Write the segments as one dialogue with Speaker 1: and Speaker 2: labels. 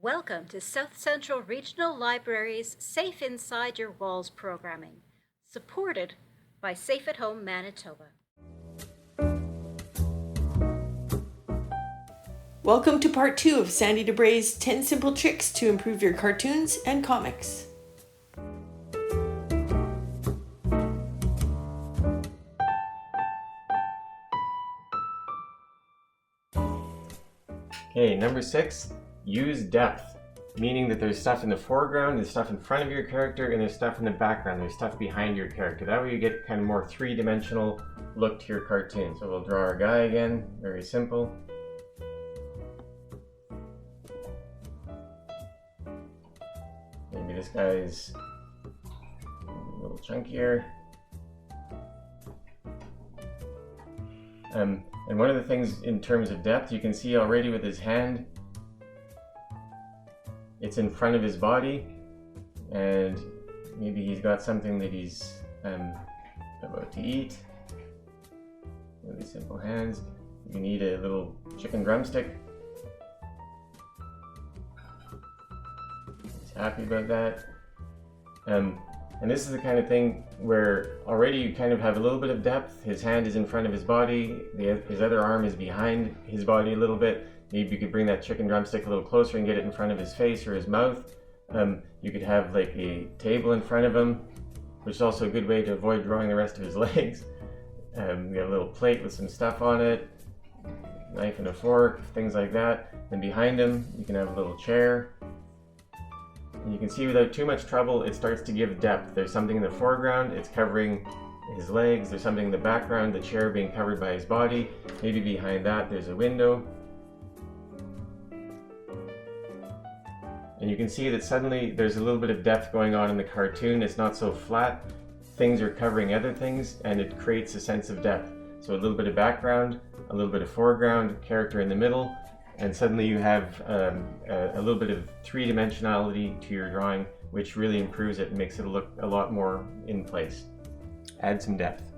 Speaker 1: Welcome to South Central Regional Library's Safe Inside Your Walls programming, supported by Safe at Home Manitoba.
Speaker 2: Welcome to part 2 of Sandy DeBray's 10 Simple Tricks to Improve Your Cartoons and Comics.
Speaker 3: Okay, number 6, use depth, meaning that there's stuff in the foreground, there's stuff in front of your character, and there's stuff in the background, there's stuff behind your character. That way you get kind of more three-dimensional look to your cartoon. So we'll draw our guy again, very simple. Maybe this guy's a little chunkier. And one of the things in terms of depth, you can see already with his hand, it's in front of his body, and maybe he's got something that he's about to eat. Really simple hands. You need a little chicken drumstick. He's happy about that. And this is the kind of thing where already you kind of have a little bit of depth. His hand is in front of his body, his other arm is behind his body a little bit. Maybe you could bring that chicken drumstick a little closer and get it in front of his face or his mouth. You could have like a table in front of him, which is also a good way to avoid drawing the rest of his legs. We got a little plate with some stuff on it, knife and a fork, things like that. And behind him, you can have a little chair. And you can see without too much trouble, it starts to give depth. There's something in the foreground, it's covering his legs. There's something in the background, the chair being covered by his body. Maybe behind that, there's a window. And you can see that suddenly there's a little bit of depth going on in the cartoon. It's not so flat. Things are covering other things, and it creates a sense of depth. So a little bit of background, a little bit of foreground, character in the middle, and suddenly you have a little bit of three-dimensionality to your drawing, which really improves it and makes it look a lot more in place. Add some depth.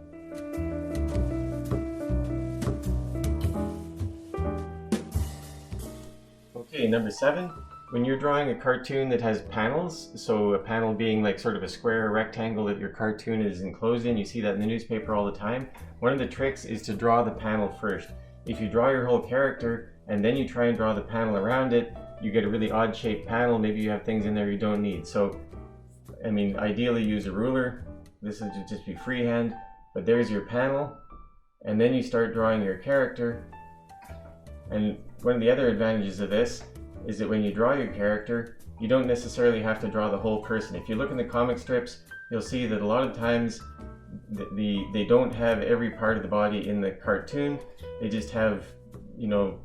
Speaker 3: Okay, number 7. When you're drawing a cartoon that has panels, so a panel being like sort of a square or rectangle that your cartoon is enclosed in, you see that in the newspaper all the time. One of the tricks is to draw the panel first. If you draw your whole character and then you try and draw the panel around it, you get a really odd shaped panel. Maybe you have things in there you don't need. So, I mean, ideally use a ruler. This would just be freehand, but there's your panel. And then you start drawing your character. And one of the other advantages of this is that when you draw your character, you don't necessarily have to draw the whole person. If you look in the comic strips, you'll see that a lot of times they don't have every part of the body in the cartoon. They just have, you know,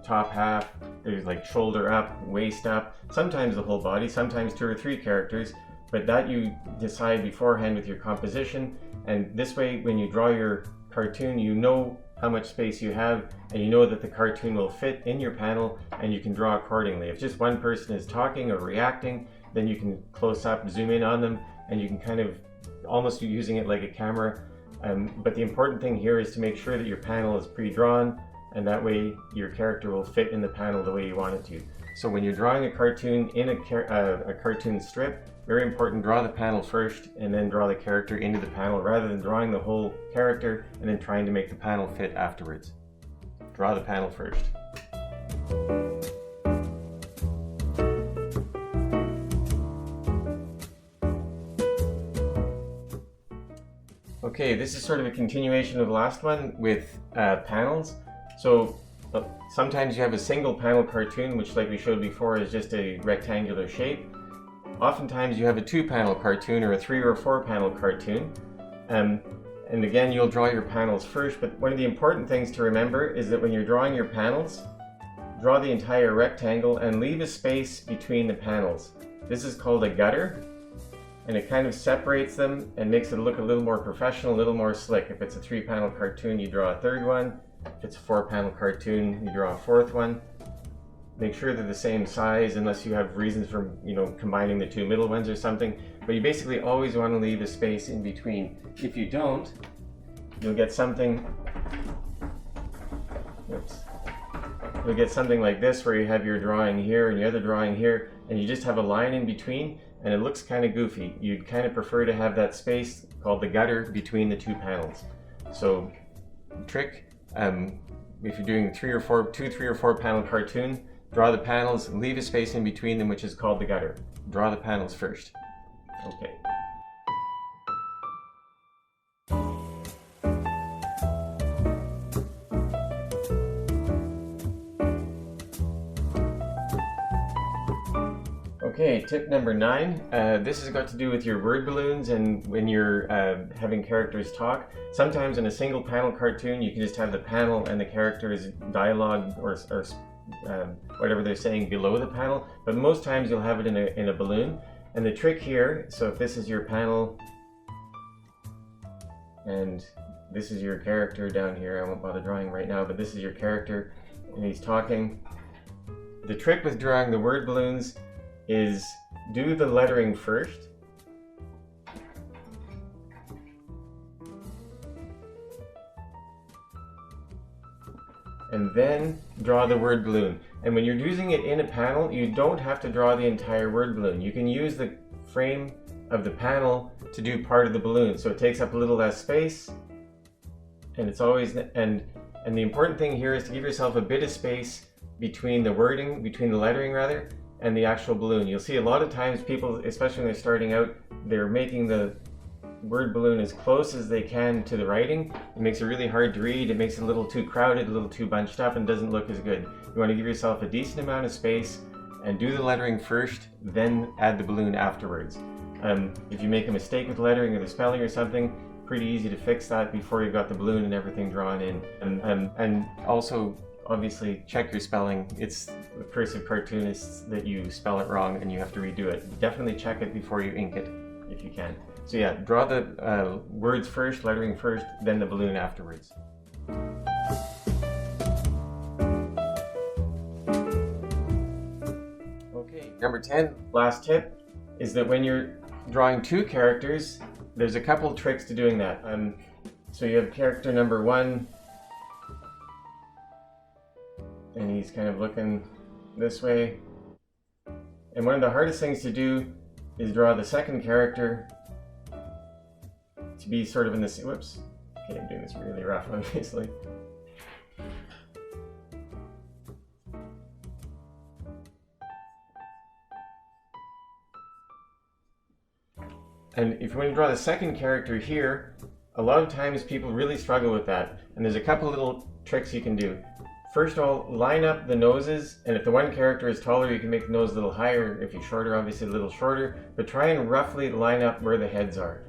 Speaker 3: top half, there's like shoulder up, waist up, sometimes the whole body, sometimes 2 or 3 characters, but that you decide beforehand with your composition. And this way, when you draw your cartoon, you know how much space you have, and you know that the cartoon will fit in your panel, and you can draw accordingly. If just one person is talking or reacting, then you can close up, zoom in on them, and you can kind of almost using it like a camera. But the important thing here is to make sure that your panel is pre-drawn, and that way your character will fit in the panel the way you want it to. So when you're drawing a cartoon in a cartoon strip, very important, draw the panel first and then draw the character into the panel rather than drawing the whole character and then trying to make the panel fit afterwards. Draw the panel first. Okay, this is sort of a continuation of the last one with panels. So sometimes you have a single panel cartoon, which like we showed before is just a rectangular shape. Oftentimes you have a 2-panel cartoon or a 3 or 4 panel cartoon. And again, you'll draw your panels first, but one of the important things to remember is that when you're drawing your panels, draw the entire rectangle and leave a space between the panels. This is called a gutter, and it kind of separates them and makes it look a little more professional, a little more slick. If it's a 3-panel cartoon, you draw a 3rd one. If it's a 4-panel cartoon, you draw a 4th one. Make sure they're the same size unless you have reasons for, you know, combining the 2 middle ones or something. But you basically always want to leave a space in between. If you don't, you'll get something, oops, you'll get something like this where you have your drawing here and your other drawing here, and you just have a line in between, and it looks kind of goofy. You'd kind of prefer to have that space called the gutter between the two panels. So trick, if you're doing 2, 3 or 4 panel cartoon, draw the panels, leave a space in between them, which is called the gutter. Draw the panels first. Okay. Okay, tip number 9. This has got to do with your word balloons, and when you're having characters talk. Sometimes in a single panel cartoon, you can just have the panel and the characters' dialogue or whatever they're saying below the panel, but most times you'll have it in a balloon. And the trick here, so if this is your panel and this is your character down here, I won't bother drawing right now, but this is your character and he's talking. The trick with drawing the word balloons is do the lettering first. And then draw the word balloon. And when you're using it in a panel, you don't have to draw the entire word balloon. You can use the frame of the panel to do part of the balloon. So it takes up a little less space. And it's always, and the important thing here is to give yourself a bit of space between the wording, between the lettering rather, and the actual balloon. You'll see a lot of times people, especially when they're starting out, they're making the word balloon as close as they can to the writing. It makes it really hard to read. It makes it a little too crowded, a little too bunched up, and doesn't look as good. You want to give yourself a decent amount of space and do the lettering first, then add the balloon afterwards. If you make a mistake with lettering or the spelling or something, pretty easy to fix that before you've got the balloon and everything drawn in. And also, obviously, check your spelling. It's the cursive cartoonists that you spell it wrong and you have to redo it. Definitely check it before you ink it, if you can. So yeah, draw the words first, lettering first, then the balloon afterwards. Okay, number 10, last tip, is that when you're drawing 2 characters, there's a couple tricks to doing that. So you have character number 1, and he's kind of looking this way. And one of the hardest things to do is draw the second character to be sort of in this, whoops, okay, I'm doing this really rough, obviously. And if you want to draw the second character here, a lot of times people really struggle with that. And there's a couple little tricks you can do. First of all, line up the noses, and if the one character is taller, you can make the nose a little higher. If you're shorter, obviously a little shorter, but try and roughly line up where the heads are.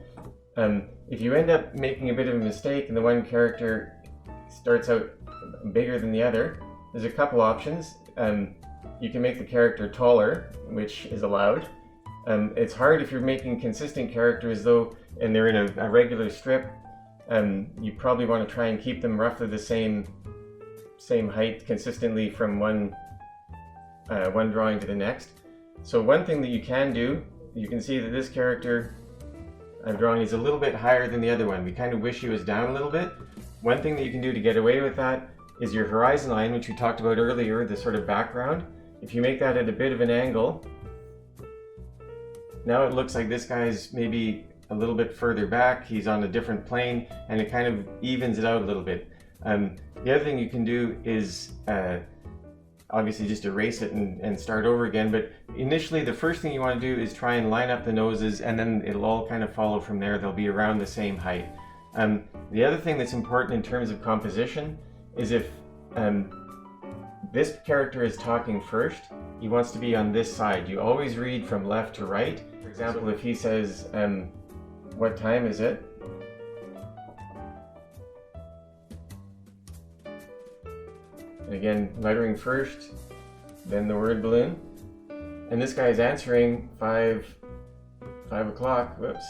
Speaker 3: If you end up making a bit of a mistake and the one character starts out bigger than the other, there's a couple options. You can make the character taller, which is allowed. It's hard if you're making consistent characters though, and they're in a regular strip. You probably want to try and keep them roughly the same height consistently from one drawing to the next. So one thing that you can do, you can see that this character I'm drawing is a little bit higher than the other one. We kind of wish he was down a little bit. One thing that you can do to get away with that is your horizon line, which we talked about earlier, the sort of background. If you make that at a bit of an angle, now it looks like this guy's maybe a little bit further back, he's on a different plane, and it kind of evens it out a little bit. The other thing you can do is obviously just erase it and start over again, but initially the first thing you want to do is try and line up the noses, and then it'll all kind of follow from there. They'll be around the same height. The other thing that's important in terms of composition is if this character is talking first, he wants to be on this side. You always read from left to right. For example, if he says, what time is it? Again, lettering first, then the word balloon. And this guy's answering 5 o'clock, whoops.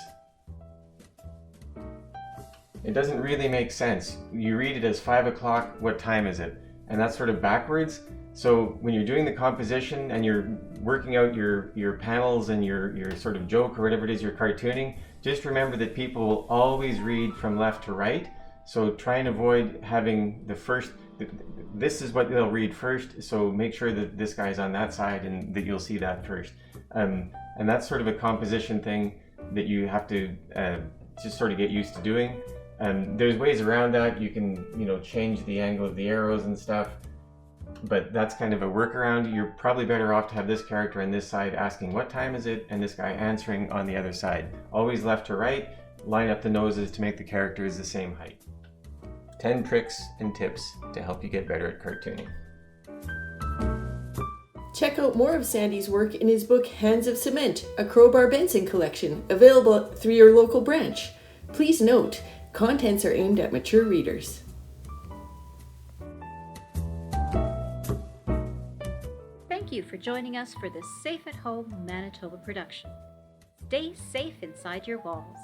Speaker 3: It doesn't really make sense. You read it as 5 o'clock, what time is it? And that's sort of backwards. So when you're doing the composition and you're working out your panels and your sort of joke or whatever it is you're cartooning, just remember that people will always read from left to right. So try and avoid having the first, this is what they'll read first, so make sure that this guy's on that side and that you'll see that first. And that's sort of a composition thing that you have to just sort of get used to doing. There's ways around that. You can, change the angle of the arrows and stuff, but that's kind of a workaround. You're probably better off to have this character on this side asking what time is it, and this guy answering on the other side. Always left to right, line up the noses to make the characters the same height. 10 tricks and tips to help you get better at cartooning.
Speaker 2: Check out more of Sandy's work in his book Hands of Cement, a Crowbar Benson collection, available through your local branch. Please note, contents are aimed at mature readers.
Speaker 1: Thank you for joining us for this Safe at Home Manitoba production. Stay safe inside your walls.